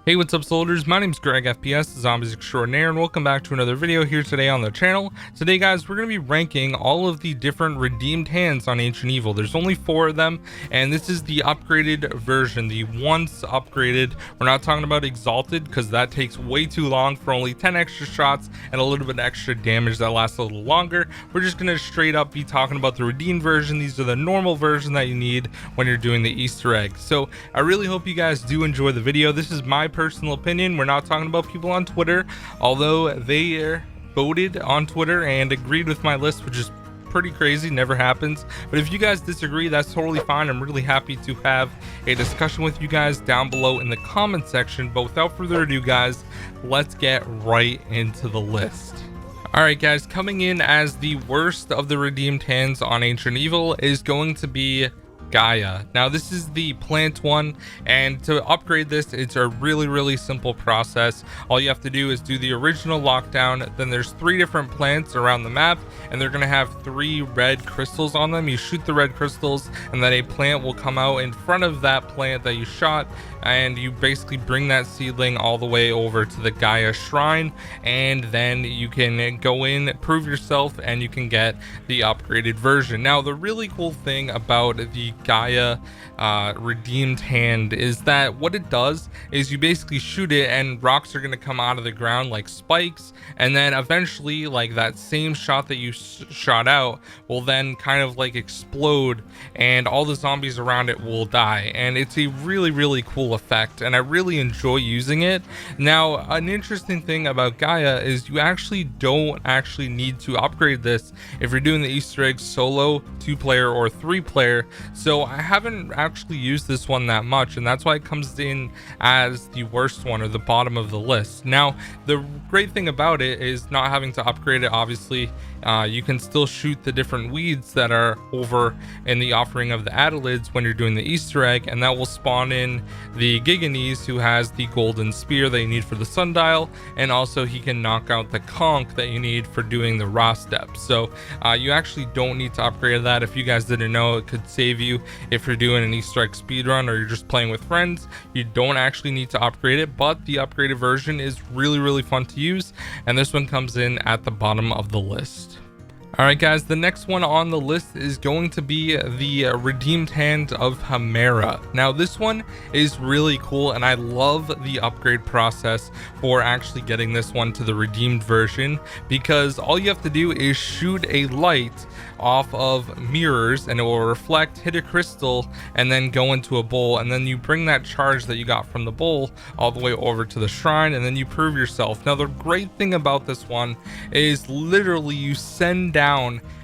Hey, what's up soldiers? My name's GregFPS, Zombies Extraordinaire, and welcome back to another video here today on the channel. Today guys, we're going to be ranking all of the different redeemed hands on Ancient Evil. There's only 4 of them, and this is the upgraded version, the once upgraded. We're not talking about exalted because that takes way too long for only 10 extra shots and a little bit extra damage that lasts a little longer. We're just going to straight up be talking about the redeemed version. These are the normal version that you need when you're doing the Easter egg. So I really hope you guys do enjoy the video. This is my personal opinion. We're not talking about people on Twitter, although they voted on Twitter and agreed with my list, which is pretty crazy, never happens. But if you guys disagree, that's totally fine. I'm really happy to have a discussion with you guys down below in the comment section. But without further ado guys, let's get right into the list. Alright guys, coming in as the worst of the redeemed hands on Ancient Evil is going to be Gaia. Now this is the plant one, and to upgrade this, it's a really simple process. All you have to do is do the original lockdown, then there's 3 different plants around the map, and they're gonna have 3 red crystals on them. You shoot the red crystals, and then a plant will come out in front of that plant that you shot, and you basically bring that seedling all the way over to the Gaia shrine, and then you can go in, prove yourself, and you can get the upgraded version. Now the really cool thing about the Gaia redeemed hand is that what it does is you basically shoot it and rocks are going to come out of the ground like spikes, and then eventually like that same shot that you shot out will then kind of like explode and all the zombies around it will die. And it's a really cool effect, and I really enjoy using it. Now an interesting thing about Gaia is you actually don't need to upgrade this if you're doing the Easter egg solo, 2-player or 3-player. So I haven't actually used this one that much, and that's why it comes in as the worst one, or the bottom of the list. Now the great thing about it is not having to upgrade it. Obviously you can still shoot the different weeds that are over in the offering of the Adelids when you're doing the Easter egg, and that will spawn in the Giganese, who has the golden spear that you need for the sundial, and also he can knock out the conch that you need for doing the raw steps. So you actually don't need to upgrade that. If you guys didn't know, it could save you if you're doing an Easter egg speedrun or you're just playing with friends. You don't actually need to upgrade it, but the upgraded version is really fun to use, and this one comes in at the bottom of the list. Alright guys, the next one on the list is going to be the redeemed hand of Humaira. Now this one is really cool, and I love the upgrade process for actually getting this one to the redeemed version, because all you have to do is shoot a light off of mirrors and it will reflect, hit a crystal, and then go into a bowl, and then you bring that charge that you got from the bowl all the way over to the shrine, and then you prove yourself. Now the great thing about this one is literally you send down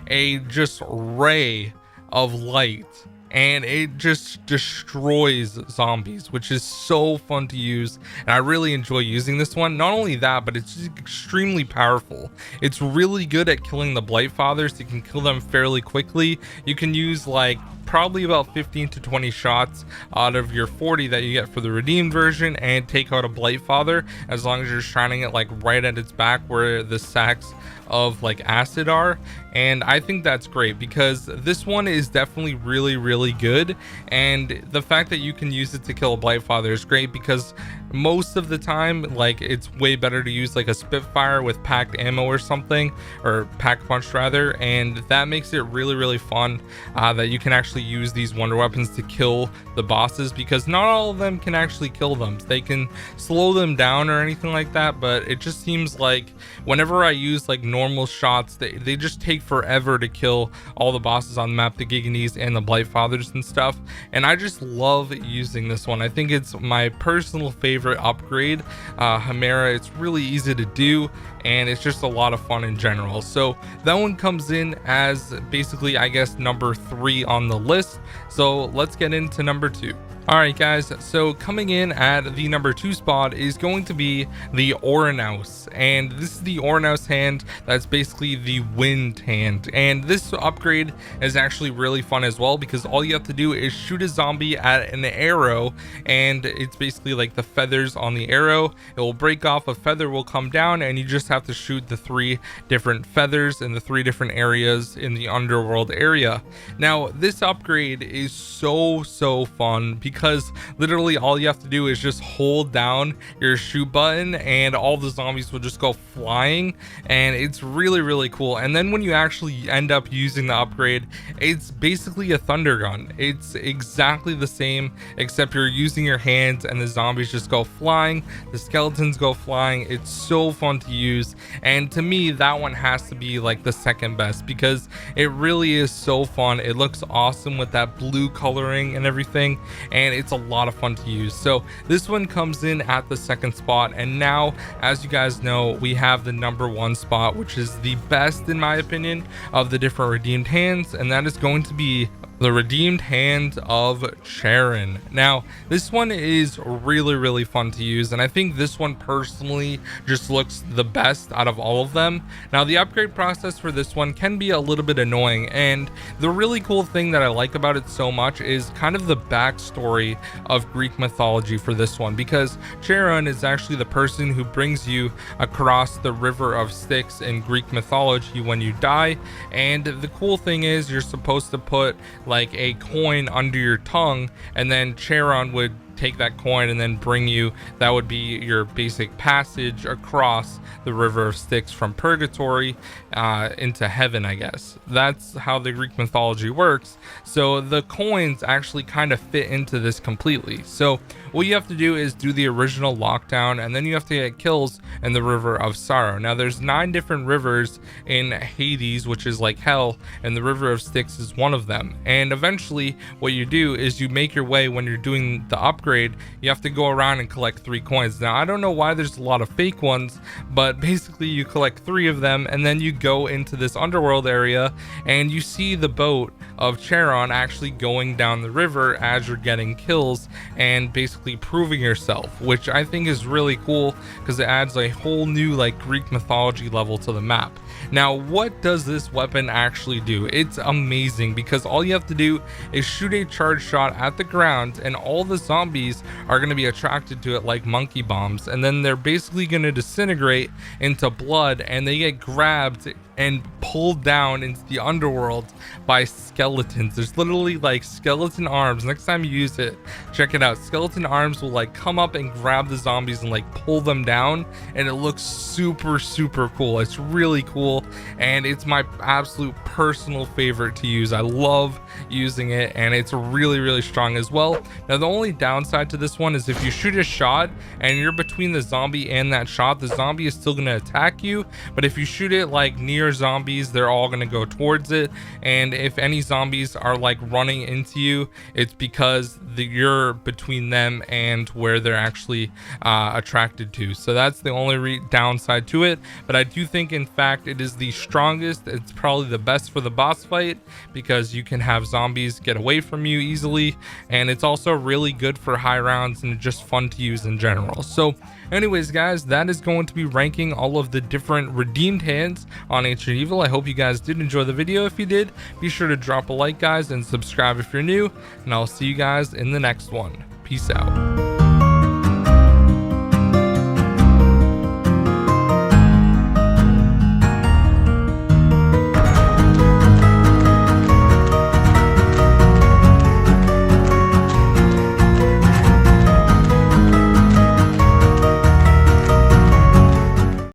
a just ray of light and it just destroys zombies, which is so fun to use, and I really enjoy using this one. Not only that, but it's just extremely powerful. It's really good at killing the Blight Fathers. You can kill them fairly quickly. You can use like probably about 15 to 20 shots out of your 40 that you get for the redeemed version and take out a Blight Father, as long as you're shining it like right at its back where the sacks of like acid are. And I think that's great because this one is definitely really good, and the fact that you can use it to kill a Blight Father is great, because most of the time like it's way better to use like a Spitfire with packed ammo or something, or pack punch rather, and that makes it really fun that you can actually use these wonder weapons to kill the bosses, because not all of them can actually kill them. They can slow them down or anything like that, but it just seems like whenever I use like normal shots, they just take forever to kill all the bosses on the map, the Giganese and the Blight Fathers and stuff. And I just love using this one. I think it's my personal favorite upgrade. Humaira, it's really easy to do, and it's just a lot of fun in general. So that one comes in as basically, I guess, number 3 on the list. So let's get into number 2. Alright guys, so coming in at the number 2 spot is going to be the Oran, and this is the Oran hand that's basically the wind hand. And this upgrade is actually really fun as well, because all you have to do is shoot a zombie at an arrow, and it's basically like the feathers on the arrow. It will break off, a feather will come down, and you just have to shoot the 3 different feathers in the 3 different areas in the underworld area. Now this upgrade is so fun because literally all you have to do is just hold down your shoot button and all the zombies will just go flying, and it's really cool. And then when you actually end up using the upgrade, it's basically a thunder gun. It's exactly the same, except you're using your hands and the zombies just go flying, the skeletons go flying. It's so fun to use, and to me that one has to be like the second best because it really is so fun. It looks awesome with that blue coloring and everything, and it's a lot of fun to use. So this one comes in at the second spot, and now, as you guys know, we have the number one spot, which is the best in my opinion of the different redeemed hands, and that is going to be the redeemed hand of Sharon. Now this one is really fun to use, and I think this one personally just looks the best out of all of them. Now the upgrade process for this one can be a little bit annoying, and the really cool thing that I like about it so much is kind of the backstory of Greek mythology for this one, because Sharon is actually the person who brings you across the river of Styx in Greek mythology when you die. And the cool thing is you're supposed to put like a coin under your tongue, and then Sharon would take that coin and then bring you, that would be your basic passage across the river of Styx from purgatory into heaven, I guess. That's how the Greek mythology works. So the coins actually kind of fit into this completely. So what you have to do is do the original lockdown, and then you have to get kills in the river of sorrow. Now there's 9 different rivers in Hades, which is like hell, and the river of Styx is one of them. And eventually what you do is you make your way, when you're doing the upgrade, you have to go around and collect 3 coins. Now I don't know why there's a lot of fake ones, but basically you collect 3 of them, and then you go into this underworld area and you see the boat of Sharon actually going down the river as you're getting kills and basically proving yourself, which I think is really cool because it adds a whole new like Greek mythology level to the map. Now what does this weapon actually do? It's amazing because all you have to do is shoot a charge shot at the ground, and all the zombies are going to be attracted to it like monkey bombs, and then they're basically going to disintegrate into blood, and they get grabbed and pulled down into the underworld by skeletons. There's literally like skeleton arms. Next time you use it, check it out. Skeleton arms will like come up and grab the zombies and like pull them down, and it looks super cool. It's really cool, and it's my absolute personal favorite to use. I love using it, and it's really strong as well. Now the only downside to this one is if you shoot a shot and you're between the zombie and that shot, the zombie is still going to attack you, but if you shoot it like near zombies, they're all going to go towards it, and if any zombies are like running into you, it's because you're between them and where they're actually attracted to. So that's the only downside to it, but I do think in fact it is the strongest. It's probably the best for the boss fight because you can have zombies get away from you easily, and it's also really good for high rounds and just fun to use in general. So anyways guys, that is going to be ranking all of the different redeemed hands on Ancient Evil. I hope you guys did enjoy the video. If you did, be sure to drop a like guys, and subscribe if you're new, and I'll see you guys in the next one. Peace out.